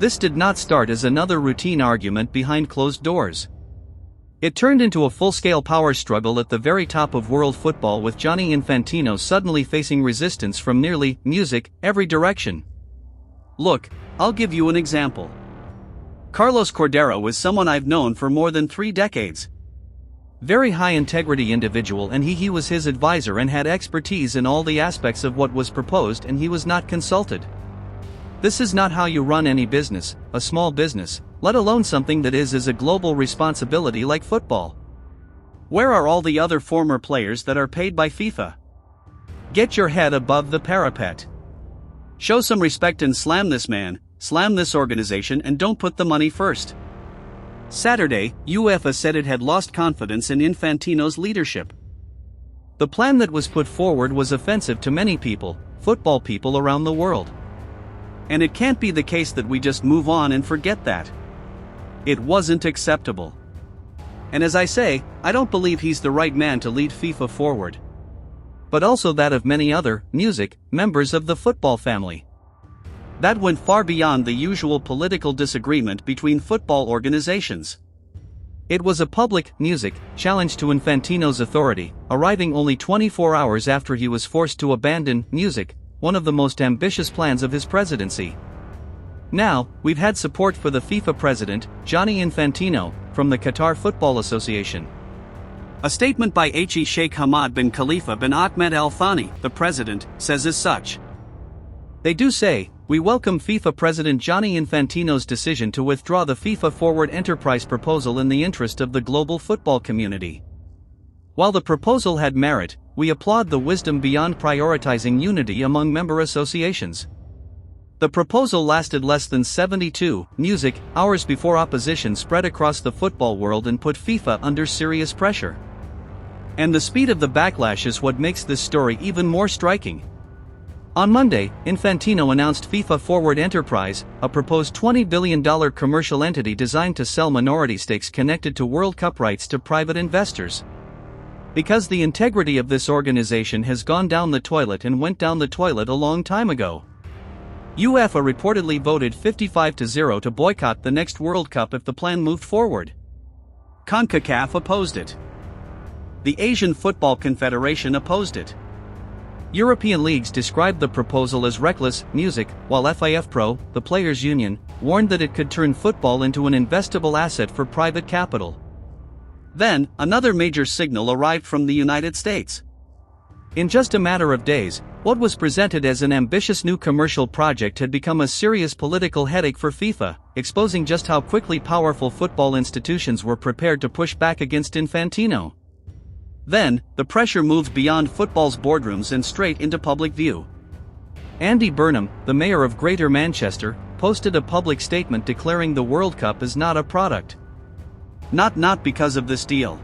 This did not start as another routine argument behind closed doors. It turned into a full-scale power struggle at the very top of world football, with Gianni Infantino suddenly facing resistance from nearly every direction. Look, I'll give you an example. Carlos Cordero is someone I've known for more than 3 decades. Very high-integrity individual, and he was his advisor and had expertise in all the aspects of what was proposed, and he was not consulted. This is not how you run any business, a small business, let alone something that is a global responsibility like football. Where are all the other former players that are paid by FIFA? Get your head above the parapet. Show some respect and slam this man, slam this organization, and don't put the money first. Saturday, UEFA said it had lost confidence in Infantino's leadership. The plan that was put forward was offensive to many people, football people around the world. And it can't be the case that we just move on and forget that. It wasn't acceptable. And as I say, I don't believe he's the right man to lead FIFA forward. But also that of many other members of the football family. That went far beyond the usual political disagreement between football organizations. It was a public challenge to Infantino's authority, arriving only 24 hours after he was forced to abandon one of the most ambitious plans of his presidency. Now, we've had support for the FIFA president, Gianni Infantino, from the Qatar Football Association. A statement by Sheikh Hamad bin Khalifa bin Ahmed Al Thani, the president, says as such. They do say, "We welcome FIFA President Gianni Infantino's decision to withdraw the FIFA Forward Enterprise proposal in the interest of the global football community. While the proposal had merit, we applaud the wisdom beyond prioritizing unity among member associations." The proposal lasted less than 72 hours before opposition spread across the football world and put FIFA under serious pressure. And the speed of the backlash is what makes this story even more striking. On Monday, Infantino announced FIFA Forward Enterprise, a proposed $20 billion commercial entity designed to sell minority stakes connected to World Cup rights to private investors. Because the integrity of this organization has gone down the toilet and went down the toilet a long time ago. UEFA reportedly voted 55-0 to boycott the next World Cup if the plan moved forward. Concacaf opposed it. The Asian Football Confederation opposed it. European leagues described the proposal as reckless while FIFPro, the players' union, warned that it could turn football into an investable asset for private capital. Then, another major signal arrived from the United States. In just a matter of days, what was presented as an ambitious new commercial project had become a serious political headache for FIFA, exposing just how quickly powerful football institutions were prepared to push back against Infantino. Then, the pressure moved beyond football's boardrooms and straight into public view. Andy Burnham, the mayor of Greater Manchester, posted a public statement declaring the World Cup is not a product. Not because of this deal.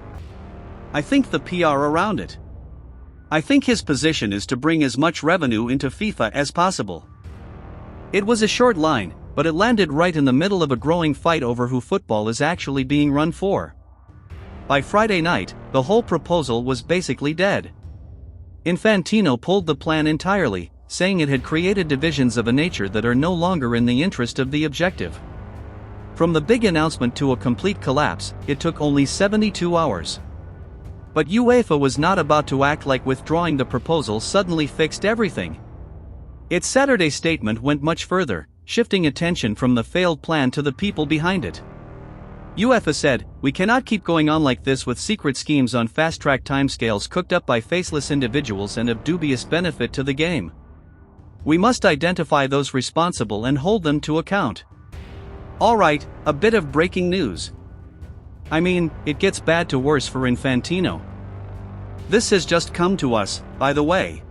I think the PR around it. I think his position is to bring as much revenue into FIFA as possible. It was a short line, but it landed right in the middle of a growing fight over who football is actually being run for. By Friday night, the whole proposal was basically dead. Infantino pulled the plan entirely, saying it had created divisions of a nature that are no longer in the interest of the objective. From the big announcement to a complete collapse, it took only 72 hours. But UEFA was not about to act like withdrawing the proposal suddenly fixed everything. Its Saturday statement went much further, shifting attention from the failed plan to the people behind it. UEFA said, "We cannot keep going on like this with secret schemes on fast-track timescales cooked up by faceless individuals and of dubious benefit to the game. We must identify those responsible and hold them to account." Alright, a bit of breaking news. I mean, it gets bad to worse for Infantino. This has just come to us, by the way.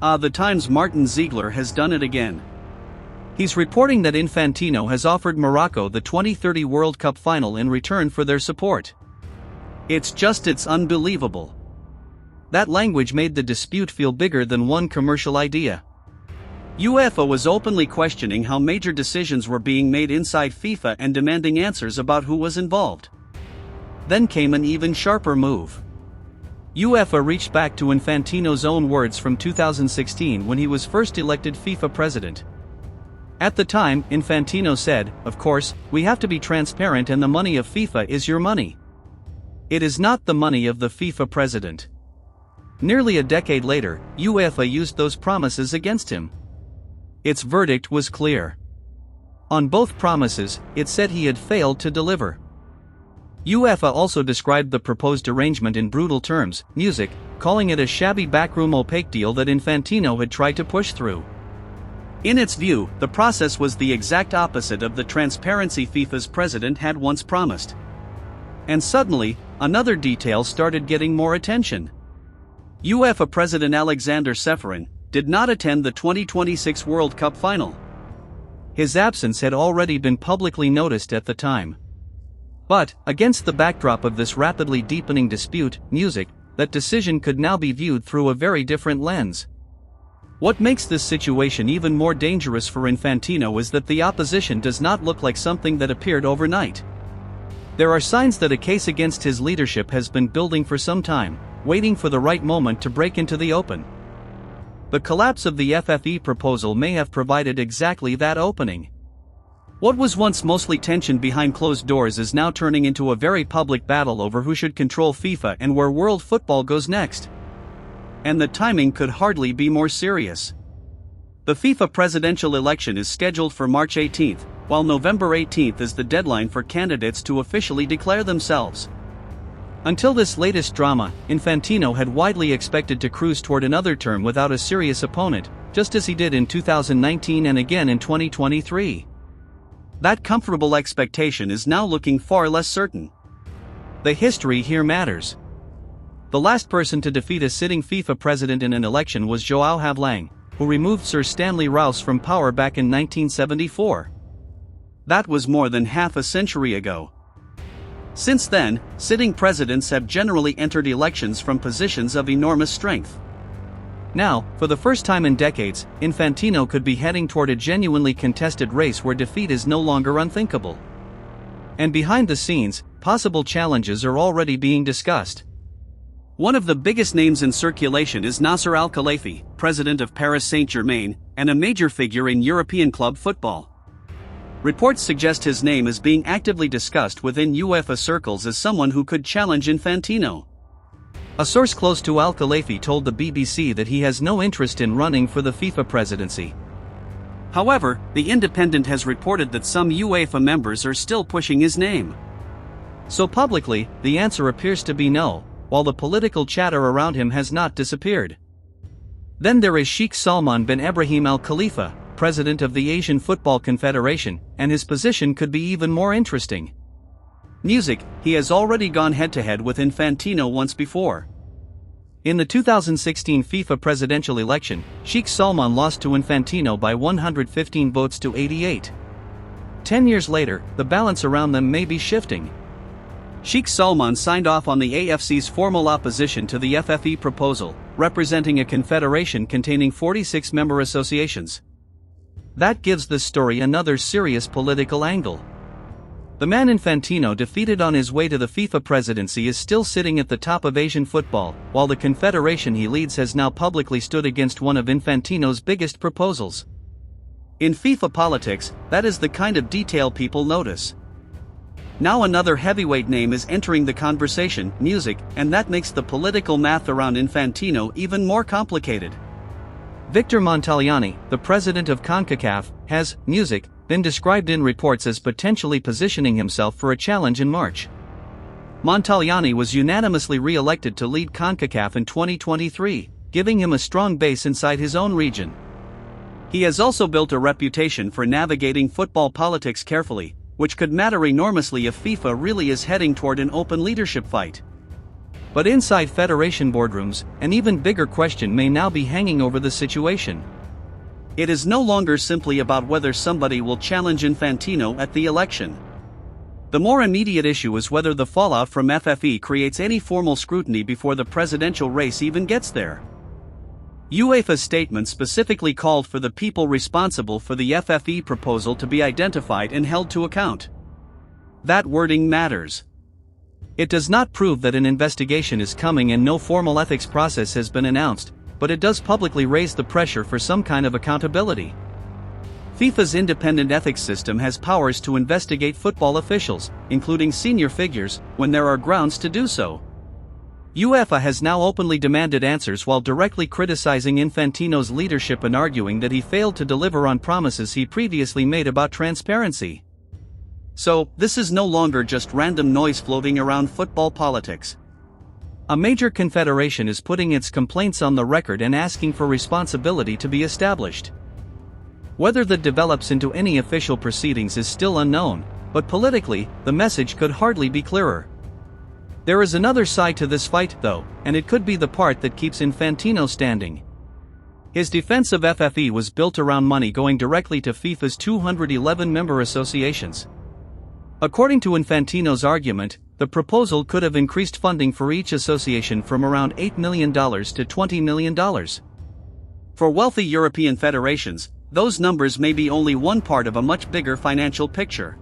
The Times' Martin Ziegler has done it again. He's reporting that Infantino has offered Morocco the 2030 World Cup final in return for their support. It's unbelievable. That language made the dispute feel bigger than one commercial idea. UEFA was openly questioning how major decisions were being made inside FIFA and demanding answers about who was involved. Then came an even sharper move. UEFA reached back to Infantino's own words from 2016 when he was first elected FIFA president. At the time, Infantino said, "Of course, we have to be transparent and the money of FIFA is your money. It is not the money of the FIFA president." Nearly a decade later, UEFA used those promises against him. Its verdict was clear. On both promises, it said he had failed to deliver. UEFA also described the proposed arrangement in brutal terms, music, calling it a shabby backroom opaque deal that Infantino had tried to push through. In its view, the process was the exact opposite of the transparency FIFA's president had once promised. And suddenly, another detail started getting more attention. UEFA President Alexander Ceferin did not attend the 2026 World Cup final. His absence had already been publicly noticed at the time. But, against the backdrop of this rapidly deepening dispute, music, that decision could now be viewed through a very different lens. What makes this situation even more dangerous for Infantino is that the opposition does not look like something that appeared overnight. There are signs that a case against his leadership has been building for some time, waiting for the right moment to break into the open. The collapse of the FFE proposal may have provided exactly that opening. What was once mostly tension behind closed doors is now turning into a very public battle over who should control FIFA and where world football goes next. And the timing could hardly be more serious. The FIFA presidential election is scheduled for March 18th, while November 18th is the deadline for candidates to officially declare themselves. Until this latest drama, Infantino had widely expected to cruise toward another term without a serious opponent, just as he did in 2019 and again in 2023. That comfortable expectation is now looking far less certain. The history here matters. The last person to defeat a sitting FIFA president in an election was João Havelange, who removed Sir Stanley Rouse from power back in 1974. That was more than half a century ago. Since then, sitting presidents have generally entered elections from positions of enormous strength. Now, for the first time in decades, Infantino could be heading toward a genuinely contested race where defeat is no longer unthinkable. And behind the scenes, possible challenges are already being discussed. One of the biggest names in circulation is Nasser Al-Khelaifi, president of Paris Saint-Germain, and a major figure in European club football. Reports suggest his name is being actively discussed within UEFA circles as someone who could challenge Infantino. A source close to Al-Khelaifi told the BBC that he has no interest in running for the FIFA presidency. However, The Independent has reported that some UEFA members are still pushing his name. So publicly, the answer appears to be no, while the political chatter around him has not disappeared. Then there is Sheikh Salman bin Ebrahim Al Khalifa, president of the Asian Football Confederation, and his position could be even more interesting. Music, he has already gone head-to-head with Infantino once before. In the 2016 FIFA presidential election, Sheikh Salman lost to Infantino by 115 votes to 88. 10 years later, the balance around them may be shifting. Sheikh Salman signed off on the AFC's formal opposition to the FFE proposal, representing a confederation containing 46 member associations. That gives this story another serious political angle. The man Infantino defeated on his way to the FIFA presidency is still sitting at the top of Asian football, while the confederation he leads has now publicly stood against one of Infantino's biggest proposals. In FIFA politics, that is the kind of detail people notice. Now another heavyweight name is entering the conversation, music, and that makes the political math around Infantino even more complicated. Victor Montagliani, the president of Concacaf, has, music, been described in reports as potentially positioning himself for a challenge in March. Montagliani was unanimously re-elected to lead Concacaf in 2023, giving him a strong base inside his own region. He has also built a reputation for navigating football politics carefully, which could matter enormously if FIFA really is heading toward an open leadership fight. But inside federation boardrooms, an even bigger question may now be hanging over the situation. It is no longer simply about whether somebody will challenge Infantino at the election. The more immediate issue is whether the fallout from FFE creates any formal scrutiny before the presidential race even gets there. UEFA's statement specifically called for the people responsible for the FFE proposal to be identified and held to account. That wording matters. It does not prove that an investigation is coming and no formal ethics process has been announced, but it does publicly raise the pressure for some kind of accountability. FIFA's independent ethics system has powers to investigate football officials, including senior figures, when there are grounds to do so. UEFA has now openly demanded answers while directly criticizing Infantino's leadership and arguing that he failed to deliver on promises he previously made about transparency. So, this is no longer just random noise floating around football politics. A major confederation is putting its complaints on the record and asking for responsibility to be established. Whether that develops into any official proceedings is still unknown, but politically, the message could hardly be clearer. There is another side to this fight, though, and it could be the part that keeps Infantino standing. His defense of FFE was built around money going directly to FIFA's 211 member associations. According to Infantino's argument, the proposal could have increased funding for each association from around $8 million to $20 million. For wealthy European federations, those numbers may be only one part of a much bigger financial picture.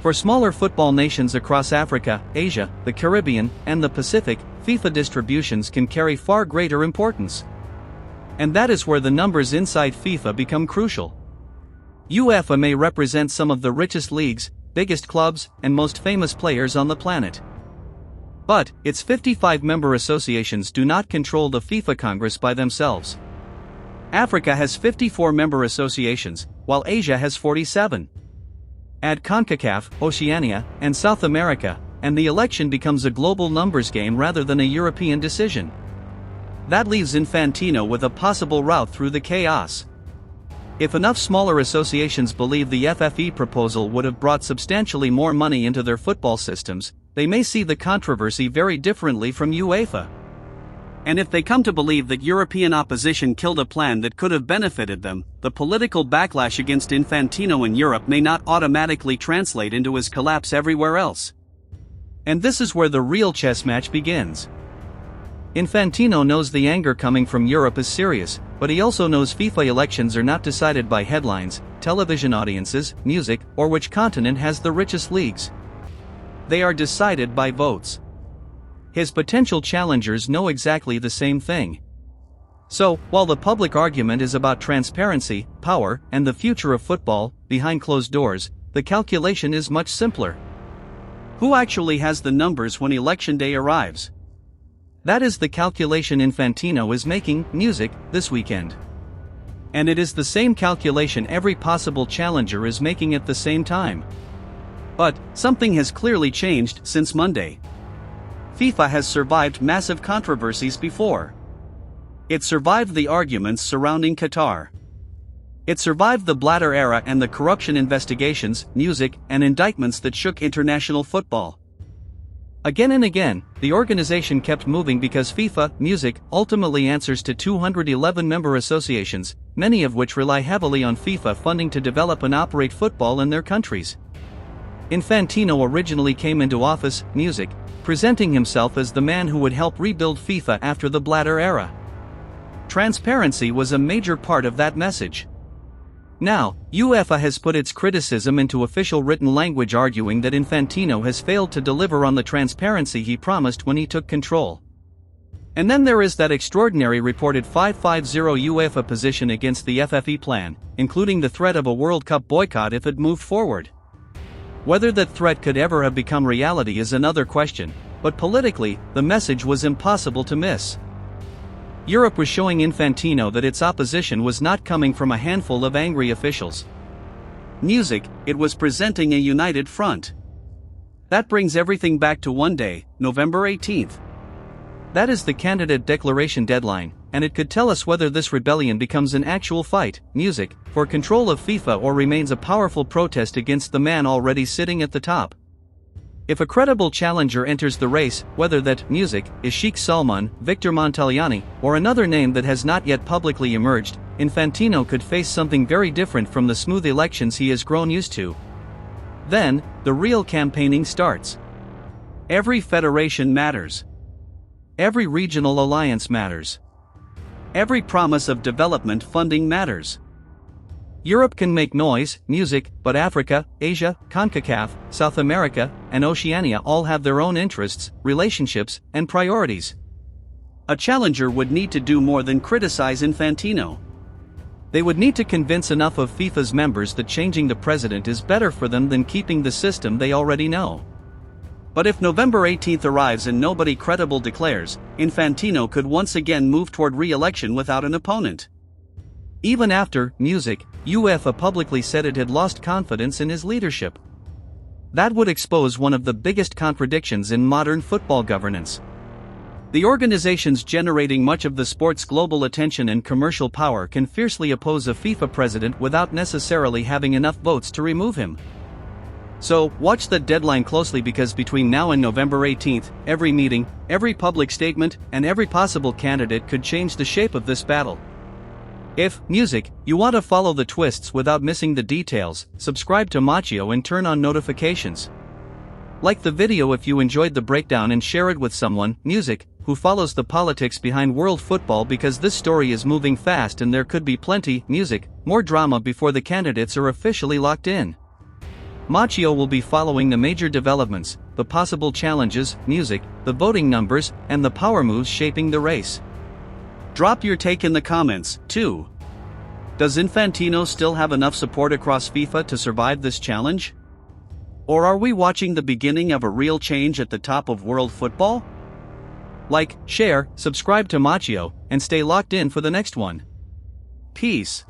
For smaller football nations across Africa, Asia, the Caribbean, and the Pacific, FIFA distributions can carry far greater importance. And that is where the numbers inside FIFA become crucial. UEFA may represent some of the richest leagues, biggest clubs, and most famous players on the planet. But, its 55 member associations do not control the FIFA Congress by themselves. Africa has 54 member associations, while Asia has 47. Add Concacaf, Oceania, and South America, and the election becomes a global numbers game rather than a European decision. That leaves Infantino with a possible route through the chaos. If enough smaller associations believe the FFE proposal would have brought substantially more money into their football systems, they may see the controversy very differently from UEFA. And if they come to believe that European opposition killed a plan that could have benefited them, the political backlash against Infantino in Europe may not automatically translate into his collapse everywhere else. And this is where the real chess match begins. Infantino knows the anger coming from Europe is serious, but he also knows FIFA elections are not decided by headlines, television audiences, music, or which continent has the richest leagues. They are decided by votes. His potential challengers know exactly the same thing. So, while the public argument is about transparency, power, and the future of football, behind closed doors, the calculation is much simpler. Who actually has the numbers when election day arrives? That is the calculation Infantino is making, music, this weekend. And it is the same calculation every possible challenger is making at the same time. But, something has clearly changed since Monday. FIFA has survived massive controversies before. It survived the arguments surrounding Qatar. It survived the Blatter era and the corruption investigations, music, and indictments that shook international football. Again and again, the organization kept moving because FIFA, music, ultimately answers to 211 member associations, many of which rely heavily on FIFA funding to develop and operate football in their countries. Infantino originally came into office, music, presenting himself as the man who would help rebuild FIFA after the Blatter era. Transparency was a major part of that message. Now, UEFA has put its criticism into official written language, arguing that Infantino has failed to deliver on the transparency he promised when he took control. And then there is that extraordinary reported 550 UEFA position against the FFE plan, including the threat of a World Cup boycott if it moved forward. Whether that threat could ever have become reality is another question, but politically, the message was impossible to miss. Europe was showing Infantino that its opposition was not coming from a handful of angry officials. Music, it was presenting a united front. That brings everything back to one day, November 18th. That is the candidate declaration deadline, and it could tell us whether this rebellion becomes an actual fight, music, for control of FIFA or remains a powerful protest against the man already sitting at the top. If a credible challenger enters the race, whether that music is Sheikh Salman, Victor Montagliani, or another name that has not yet publicly emerged, Infantino could face something very different from the smooth elections he has grown used to. Then, the real campaigning starts. Every federation matters. Every regional alliance matters. Every promise of development funding matters. Europe can make noise, music, but Africa, Asia, Concacaf, South America, and Oceania all have their own interests, relationships, and priorities. A challenger would need to do more than criticize Infantino. They would need to convince enough of FIFA's members that changing the president is better for them than keeping the system they already know. But if November 18 arrives and nobody credible declares, Infantino could once again move toward re-election without an opponent. Even after music, UEFA publicly said it had lost confidence in his leadership. That would expose one of the biggest contradictions in modern football governance. The organizations generating much of the sport's global attention and commercial power can fiercely oppose a FIFA president without necessarily having enough votes to remove him. So, watch the deadline closely, because between now and November 18, every meeting, every public statement, and every possible candidate could change the shape of this battle. If music, you want to follow the twists without missing the details, subscribe to Machio and turn on notifications. Like the video if you enjoyed the breakdown, and share it with someone, music, who follows the politics behind world football, because this story is moving fast and there could be plenty, music, more drama before the candidates are officially locked in. Machio will be following the major developments, the possible challenges, music, the voting numbers, and the power moves shaping the race. Drop your take in the comments, too. Does Infantino still have enough support across FIFA to survive this challenge? Or are we watching the beginning of a real change at the top of world football? Like, share, subscribe to Machio, and stay locked in for the next one. Peace.